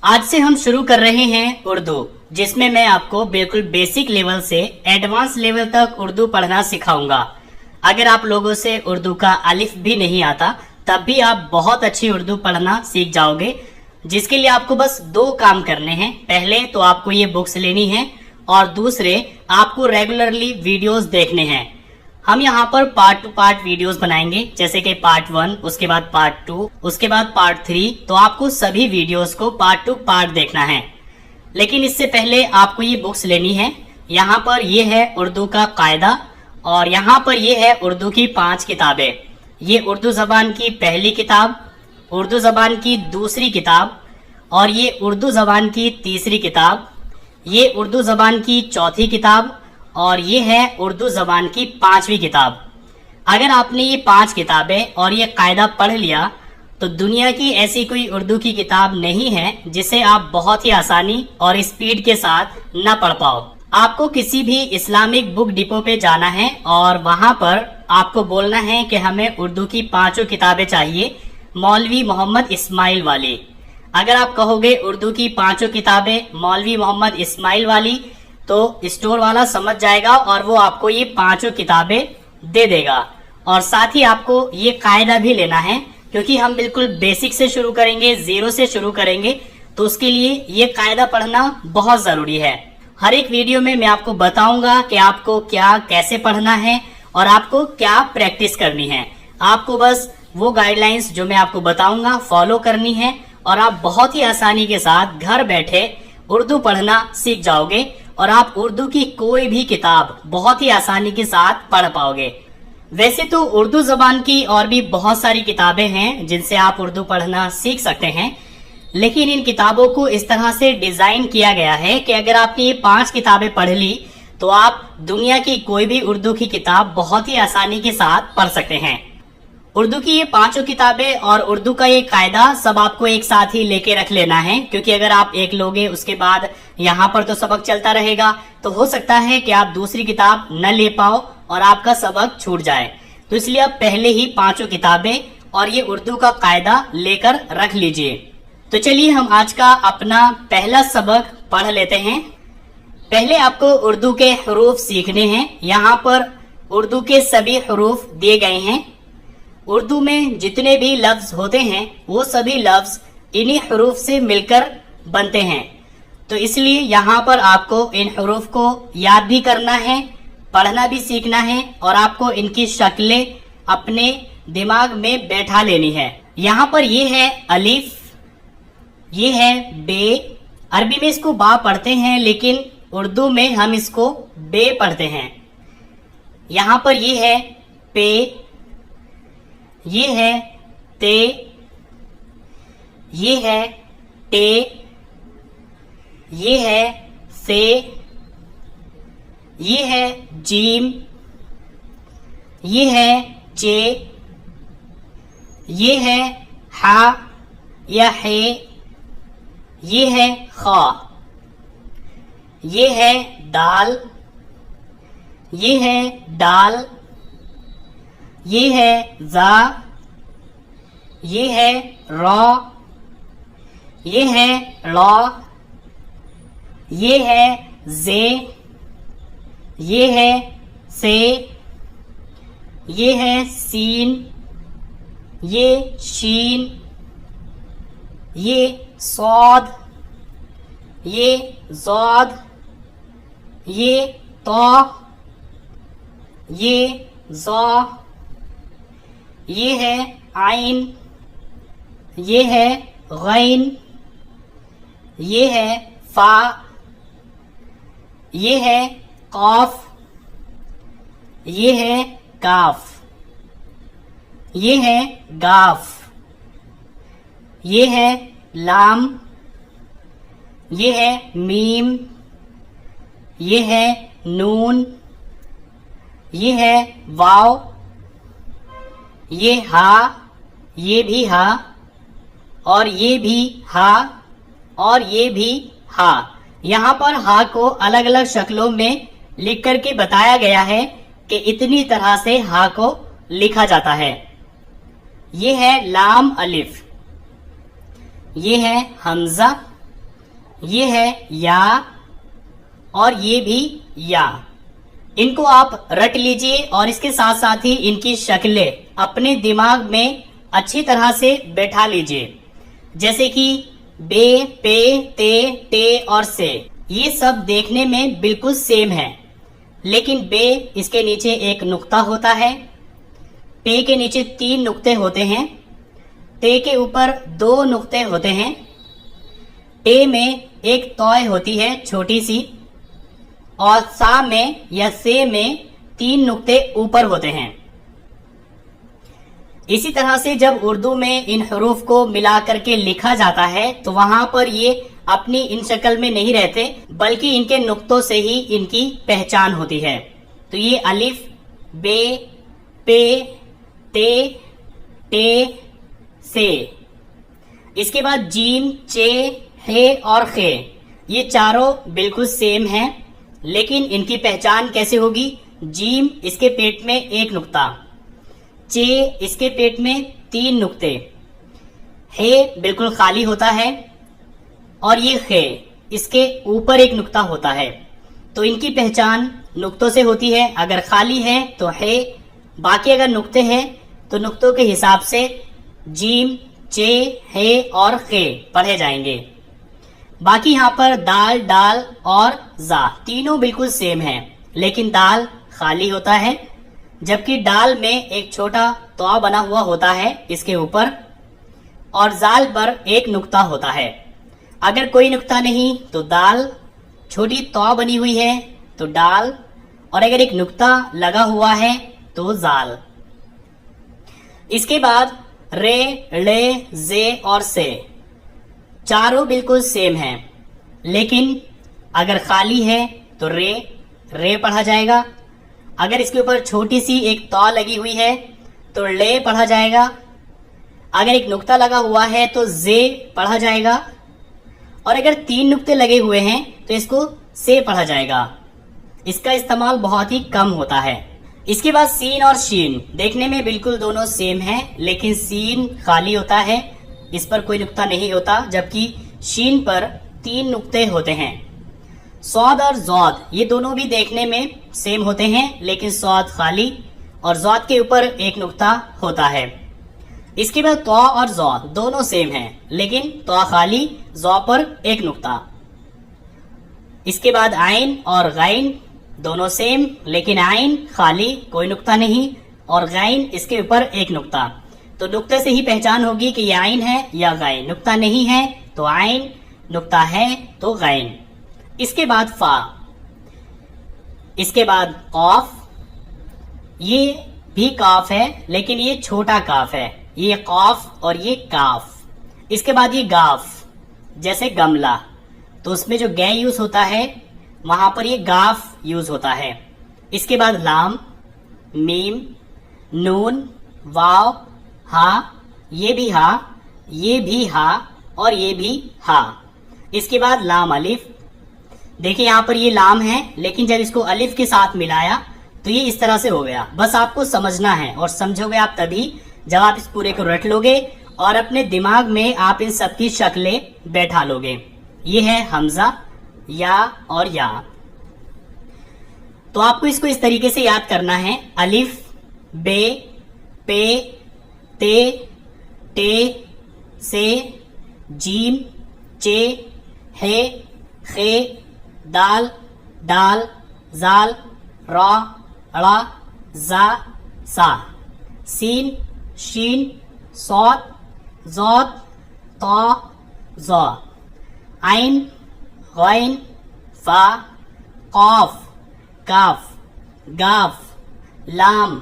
आज से हम शुरू कर रहे हैं उर्दू, जिसमें मैं आपको बिल्कुल बेसिक लेवल से एडवांस लेवल तक उर्दू पढ़ना सिखाऊंगा। अगर आप लोगों से उर्दू का अलिफ भी नहीं आता तब भी आप बहुत अच्छी उर्दू पढ़ना सीख जाओगे, जिसके लिए आपको बस दो काम करने हैं। पहले तो आपको ये बुक्स लेनी है और दूसरे आपको रेगुलरली वीडियोस देखने हैं। हम यहाँ पर पार्ट टू पार्ट वीडियोस बनाएंगे, जैसे कि पार्ट 1, उसके बाद पार्ट 2, उसके बाद पार्ट 3। तो आपको सभी वीडियोस को पार्ट टू पार्ट देखना है। लेकिन इससे पहले आपको ये बुक्स लेनी है। यहाँ पर ये है उर्दू का कायदा और यहाँ पर ये है उर्दू की 5 किताबें। ये उर्दू जबान की पहली किताब, उर्दू जबान की दूसरी किताब और ये उर्दू जबान की तीसरी किताब, ये उर्दू जबान की चौथी किताब और ये है उर्दू जबान की 5वीं किताब। अगर आपने ये 5 किताबें और ये कायदा पढ़ लिया तो दुनिया की ऐसी कोई उर्दू की किताब नहीं है जिसे आप बहुत ही आसानी और स्पीड के साथ न पढ़ पाओ। आपको किसी भी इस्लामिक बुक डिपो पे जाना है और वहां पर आपको बोलना है कि हमें उर्दू की 5 किताबें चाहिए, मौलवी मोहम्मद इस्माइल वाली। अगर आप कहोगे उर्दू की 5 किताबें मौलवी मोहम्मद इस्माइल वाली, तो स्टोर वाला समझ जाएगा और वो आपको ये 5 किताबें दे देगा। और साथ ही आपको ये कायदा भी लेना है, क्योंकि हम बिल्कुल बेसिक से शुरू करेंगे, जीरो से शुरू करेंगे, तो उसके लिए ये कायदा पढ़ना बहुत जरूरी है। हर एक वीडियो में मैं आपको बताऊंगा कि आपको क्या कैसे पढ़ना है और आपको क्या प्रैक्टिस करनी है। आपको बस वो गाइडलाइंस जो मैं आपको बताऊंगा फॉलो करनी है और आप बहुत ही आसानी के साथ घर बैठे उर्दू पढ़ना सीख जाओगे और आप उर्दू की कोई भी किताब बहुत ही आसानी के साथ पढ़ पाओगे। वैसे तो उर्दू जबान की और भी बहुत सारी किताबें हैं जिनसे आप उर्दू पढ़ना सीख सकते हैं, लेकिन इन किताबों को इस तरह से डिजाइन किया गया है कि अगर आपने ये 5 किताबें पढ़ ली तो आप दुनिया की कोई भी उर्दू की किताब बहुत ही आसानी के साथ पढ़ सकते हैं। उर्दू की ये 5 किताबें और उर्दू का ये कायदा सब आपको एक साथ ही लेके रख लेना है, क्योंकि अगर आप एक लोगे उसके बाद यहाँ पर तो सबक चलता रहेगा, तो हो सकता है कि आप दूसरी किताब न ले पाओ और आपका सबक छूट जाए। तो इसलिए आप पहले ही 5 किताबें और ये उर्दू का कायदा लेकर रख लीजिए। तो चलिए हम आज का अपना पहला सबक पढ़ लेते हैं। पहले आपको उर्दू के हरूफ सीखने हैं। यहाँ पर उर्दू के सभी हरूफ दिए गए हैं। उर्दू में जितने भी लफ्ज होते हैं वो सभी लफ्ज इन्हीं हरूफ से मिलकर बनते हैं। तो इसलिए यहाँ पर आपको इन हरूफ को याद भी करना है, पढ़ना भी सीखना है और आपको इनकी शक्लें अपने दिमाग में बैठा लेनी है। यहाँ पर ये है अलिफ, ये है बे। अरबी में इसको बा पढ़ते हैं, लेकिन उर्दू में हम इसको बे पढ़ते हैं। यहाँ पर ये है पे, ये है ते, ये है टे, ये है से, ये है जीम, ये है चे, ये है हा या है, ये है खा, ये है दाल, ये है दाल, ये है जा, ये है रा, ये है ला, ये है जे, ये है से, ये है सीन, ये शीन, ये सौद, ये ज़ाद, ये ता, ये ज़ा, ये है आइन, ये है गैन, ये है फा, ये है काफ, ये है काफ, ये है गाफ, ये है लाम, ये है मीम, ये है नून, ये है वाव, ये हा, ये भी हा और ये भी हा और ये भी हा। यहाँ पर हा को अलग अलग शक्लों में लिख करके बताया गया है कि इतनी तरह से हा को लिखा जाता है। ये है लाम अलिफ, ये है हमजा, یہ ہے یا اور یہ بھی یا. ان کو آپ رٹ لیجئے اور اس کے ساتھ ساتھ ہی ان کی شکلیں اپنے دماغ میں اچھی طرح سے بیٹھا لیجئے. جیسے کہ بے، پے، تے، ٹے اور سے، یہ سب دیکھنے میں بالکل سیم ہے. لیکن بے اس کے نیچے ایک نقطہ ہوتا ہے، پے کے نیچے 3 نقطے ہوتے ہیں، تے کے اوپر 2 نقطے ہوتے ہیں، ٹے میں ایک توئے ہوتی ہے چھوٹی سی، اور سا میں یا سے میں 3 نقطے اوپر ہوتے ہیں. اسی طرح سے جب اردو میں ان حروف کو ملا کر کے لکھا جاتا ہے تو وہاں پر یہ اپنی ان شکل میں نہیں رہتے، بلکہ ان کے نقطوں سے ہی ان کی پہچان ہوتی ہے. تو یہ الف، بے، پے، تے، ٹے، سے. اس کے بعد جیم، چے، ہے اور خے، یہ چاروں بالکل سیم ہیں، لیکن ان کی پہچان کیسے ہوگی؟ جیم اس کے پیٹ میں 1 نقطہ، چے اس کے پیٹ میں 3 نقطے، ہے بالکل خالی ہوتا ہے، اور یہ خے اس کے اوپر 1 نقطہ ہوتا ہے. تو ان کی پہچان نقطوں سے ہوتی ہے. اگر خالی ہے تو ہے، باقی اگر نقطے ہیں تو نقطوں کے حساب سے جیم، چے، ہے اور خے پڑھے جائیں گے. باقی یہاں پر دال، ڈال اور زا تینوں بالکل سیم ہیں، لیکن دال خالی ہوتا ہے، جبکہ ڈال میں ایک چھوٹا تو بنا ہوا ہوتا ہے اس کے اوپر، اور زال پر 1 نقطہ ہوتا ہے. اگر کوئی نقطہ نہیں تو دال، چھوٹی تو بنی ہوئی ہے تو ڈال، اور اگر ایک نقطہ لگا ہوا ہے تو زال. اس کے بعد رے، لے، زے اور سے، چاروں بالکل سیم ہیں، لیکن اگر خالی ہے تو رے پڑھا جائے گا. اگر اس کے اوپر چھوٹی سی ایک تو لگی ہوئی ہے تو لے پڑھا جائے گا. اگر ایک نقطہ لگا ہوا ہے تو زے پڑھا جائے گا، اور اگر 3 نقطے لگے ہوئے ہیں تو اس کو سے پڑھا جائے گا. اس کا استعمال بہت ہی کم ہوتا ہے. اس کے بعد سین اور شین، دیکھنے میں بالکل دونوں سیم ہیں، لیکن سین خالی ہوتا ہے، اس پر کوئی نقطہ نہیں ہوتا، جبکہ شین پر 3 نقطے ہوتے ہیں. صاد اور زود، یہ دونوں بھی دیکھنے میں سیم ہوتے ہیں، لیکن صاد خالی اور زود کے اوپر 1 نقطہ ہوتا ہے. اس کے بعد تو اور زو دونوں سیم ہیں، لیکن تو خالی، زو پر 1 نقطہ. اس کے بعد عین اور غین دونوں سیم، لیکن عین خالی، کوئی نقطہ نہیں، اور غین اس کے اوپر 1 نقطہ. تو نقطے سے ہی پہچان ہوگی کہ یہ عین ہے یا غین. نقطہ نہیں ہے تو عین، نقطہ ہے تو غین. اس کے بعد فا، اس کے بعد قاف، یہ بھی کاف ہے لیکن یہ چھوٹا کاف ہے، یہ قاف اور یہ کاف. اس کے بعد یہ گاف، جیسے گملہ، تو اس میں جو گے یوز ہوتا ہے وہاں پر یہ گاف یوز ہوتا ہے. اس کے بعد لام، میم، نون، واو، ہا، یہ بھی ہا، یہ بھی ہا اور یہ بھی ہا. اس کے بعد لام الف، دیکھیں یہاں پر یہ لام ہے، لیکن جب اس کو الف کے ساتھ ملایا تو یہ اس طرح سے ہو گیا. بس آپ کو سمجھنا ہے، اور سمجھو گے آپ تبھی جب آپ اس پورے کو رٹ لو گے اور اپنے دماغ میں آپ ان سب کی شکلیں بیٹھا لو گے. یہ ہے حمزہ، یا اور یا. تو آپ کو اس کو اس طریقے سے یاد کرنا ہے: الف، بے، پے، تے، ٹے، سے، جیم، چے، ہے، خے، دال، ڈال، زال، را، ڑا، زا، سا، سین، شین، صاد، زود، طا، ظا، عین، غین، فا، قاف، کاف، گاف، لام،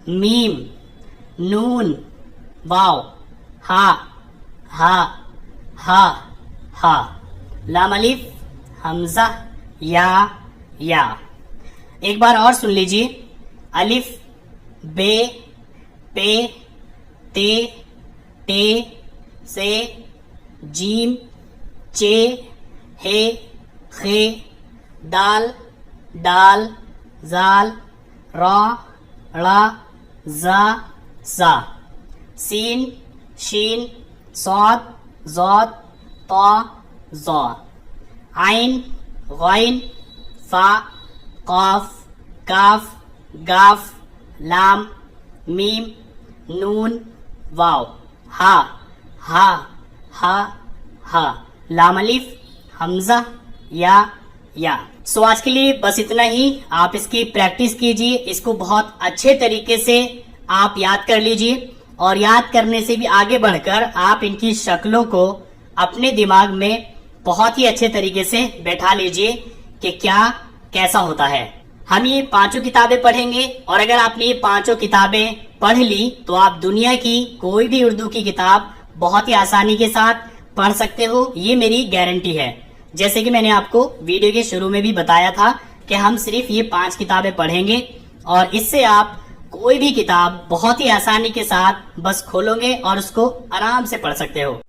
میم، نون، واو، ہا، ہا، ہا، ہا، لام الف، حمزہ، یا. ایک بار اور سن لیجیے: الف، بے، پے، تے، ٹے، سے، جیم، چے، ہے، خے، دال، ڈال، زال، را، ڑا، زا، سا، سین، شین، صاد، زود، طا، ظا. आइन, गौइन, फा, कौफ, काफ, गाफ, लाम, मीम, नून, वाव, हा, हा, हा, हा, लाम अलिफ, हमजा, या। सो आज के लिए बस इतना ही। आप इसकी प्रैक्टिस कीजिए, इसको बहुत अच्छे तरीके से आप याद कर लीजिए, और याद करने से भी आगे बढ़कर आप इनकी शक्लों को अपने दिमाग में बहुत ही अच्छे तरीके से बैठा लीजिए कि क्या कैसा होता है। हम ये 5 किताबें पढ़ेंगे, और अगर आपने ये 5 किताबें पढ़ ली तो आप दुनिया की कोई भी उर्दू की किताब बहुत ही आसानी के साथ पढ़ सकते हो, ये मेरी गारंटी है। जैसे कि मैंने आपको वीडियो के शुरू में भी बताया था कि हम सिर्फ ये 5 किताबें पढ़ेंगे, और इससे आप कोई भी किताब बहुत ही आसानी के साथ बस खोलोगे और उसको आराम से पढ़ सकते हो।